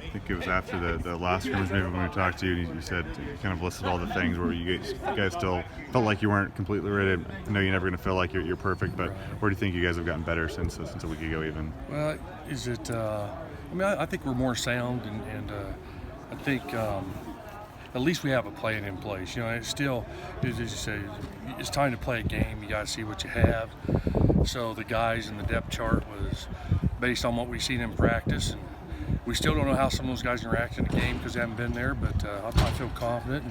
I think it was after the last scrimmage, maybe when we talked to you, and you said you kind of listed all the things where you guys still felt like you weren't completely ready. I know you're never going to feel like you're perfect, but where do you think you guys have gotten better since a week ago even? Well, is it? I think we're more sound, and I think at least we have a plan in place. It's still, as you say, it's time to play a game. You got to see what you have. So the guys in the depth chart was based on what we've seen in practice, and we still don't know how some of those guys react in the game because they haven't been there. But I feel confident,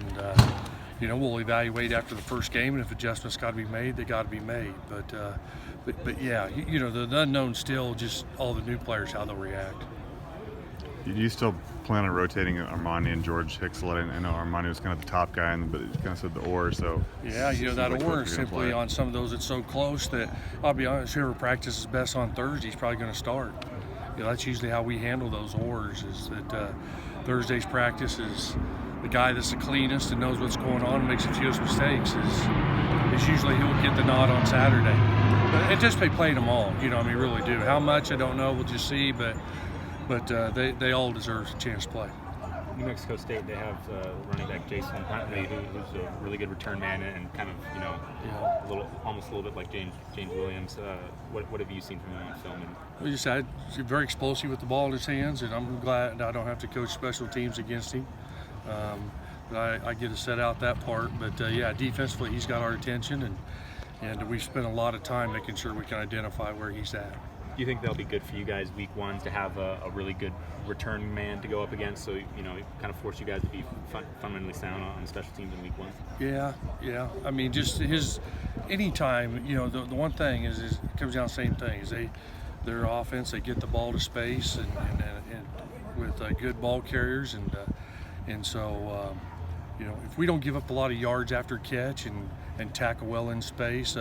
and we'll evaluate after the first game, and if adjustments got to be made, they got to be made. But yeah, the unknown still just all the new players, how they'll react. Do you still plan on rotating Armani and George Hicks a lot? I know Armani was kind of the top guy, but he kind of said the oar. So yeah, that oar is simply on some of those. It's so close that I'll be honest. Whoever practices best on Thursday is probably going to start. That's usually how we handle those oars. Is that Thursday's practice is the guy that's the cleanest and knows what's going on and makes a few mistakes. Is usually he'll get the nod on Saturday. But anticipate playing them all. Really do. How much I don't know. We'll just see. But they all deserve a chance to play. New Mexico State, they have running back Jason Huntley, who's a really good return man and kind of almost a little bit like James Williams. What have you seen from him in film? We just had very explosive with the ball in his hands, and I'm glad I don't have to coach special teams against him. But I get to set out that part. But defensively, he's got our attention, and we've spent a lot of time making sure we can identify where he's at. Do you think that'll be good for you guys week one to have a really good return man to go up against, so kind of force you guys to be fundamentally sound on special teams in week one? Yeah. I mean, just his anytime. The one thing is it comes down to the same thing. Is their offense, they get the ball to space and with good ball carriers and so if we don't give up a lot of yards after catch and tackle well in space.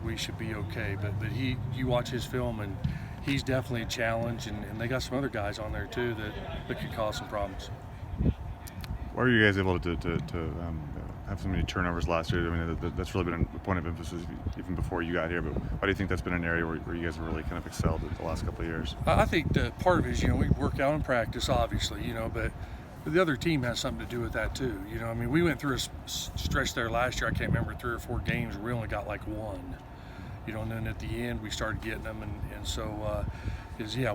We should be okay, but you watch his film and he's definitely a challenge, and they got some other guys on there too that could cause some problems. Why were you guys able to have so many turnovers last year? I mean, that's really been a point of emphasis even before you got here. But why do you think that's been an area where you guys have really kind of excelled in the last couple of years? I think that part of it is we work out in practice, obviously, but the other team has something to do with that too. We went through a stretch there last year. I can't remember 3 or 4 games. We only got like 1. And then at the end we started getting them, and so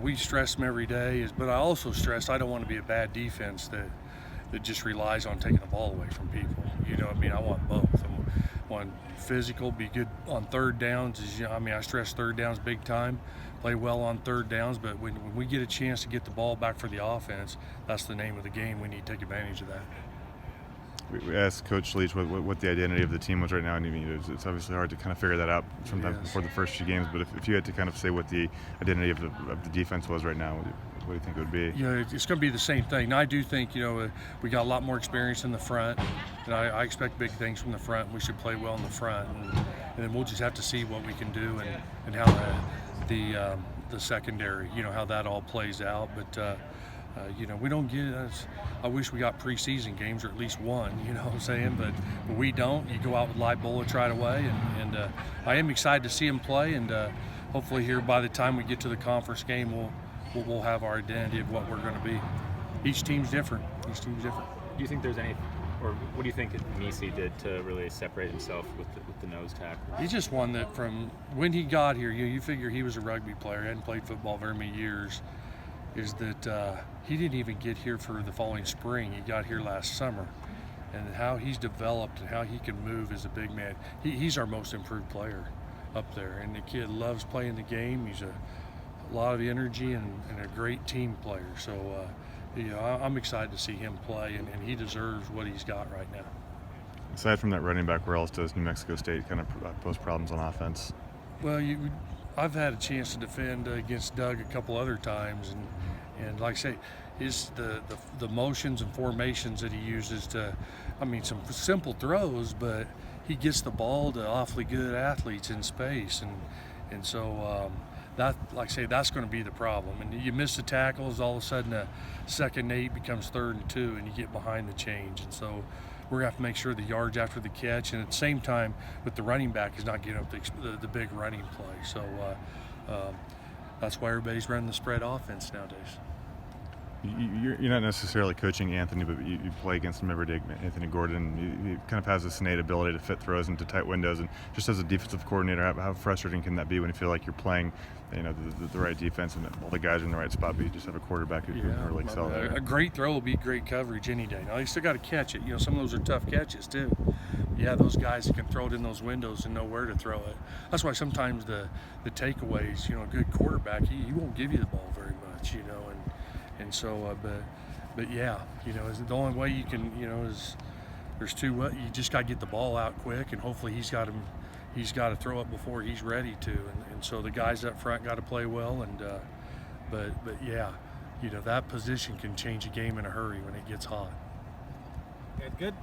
we stress them every day. But I also stress I don't want to be a bad defense that just relies on taking the ball away from people. I want both. I want physical, be good on third downs. I stress third downs big time. Play well on third downs, but when we get a chance to get the ball back for the offense, that's the name of the game. We need to take advantage of that. We asked Coach Leach what the identity of the team was right now, and it's obviously hard to kind of figure that out sometimes before the first few games. But if you had to kind of say what the identity of the defense was right now, what do you think it would be? It's going to be the same thing. And I do think we got a lot more experience in the front, and I expect big things from the front. We should play well in the front, and then we'll just have to see what we can do and how the secondary, how that all plays out. But we don't get. I wish we got preseason games or at least one. You know what I'm saying? But we don't. You go out with live bullets right away, and I am excited to see them play. And hopefully here by the time we get to the conference game, we'll have our identity of what we're going to be. Each team's different. Do you think there's any, or what do you think Misi did to really separate himself with the nose tackle? He's just one that from when he got here, you figure he was a rugby player, he hadn't played football very many years, is that he didn't even get here for the following spring. He got here last summer. And how he's developed and how he can move as a big man. He's our most improved player up there. And the kid loves playing the game. He's a lot of energy and a great team player. So, I'm excited to see him play, and he deserves what he's got right now. Aside from that running back, where else does New Mexico State kind of pose problems on offense? Well, I've had a chance to defend against Doug a couple other times, and like I say, the motions and formations that he uses some simple throws, but he gets the ball to awfully good athletes in space, and so that, like I say, that's going to be the problem. And you miss the tackles, all of a sudden a 2nd and 8 becomes 3rd and 2, and you get behind the change. And so we're going to have to make sure the yards after the catch, and at the same time with the running back is not getting up the big running play. So that's why everybody's running the spread offense nowadays. you're not necessarily coaching Anthony, but you play against him every day. Anthony Gordon, he kind of has this innate ability to fit throws into tight windows. And just as a defensive coordinator, how frustrating can that be when you feel like you're playing, the right defense and all the guys are in the right spot, but you just have a quarterback who can really excel there? A great throw will beat great coverage any day. Now you still got to catch it. Some of those are tough catches too. Yeah, those guys can throw it in those windows and know where to throw it. That's why sometimes the takeaways, a good quarterback, he won't give you the ball very much, and so, but yeah, is the only way you can, is there's two ways. You just got to get the ball out quick, and hopefully he's got to throw it before he's ready to, and so the guys up front got to play well, and but yeah, that position can change a game in a hurry when it gets hot. Good.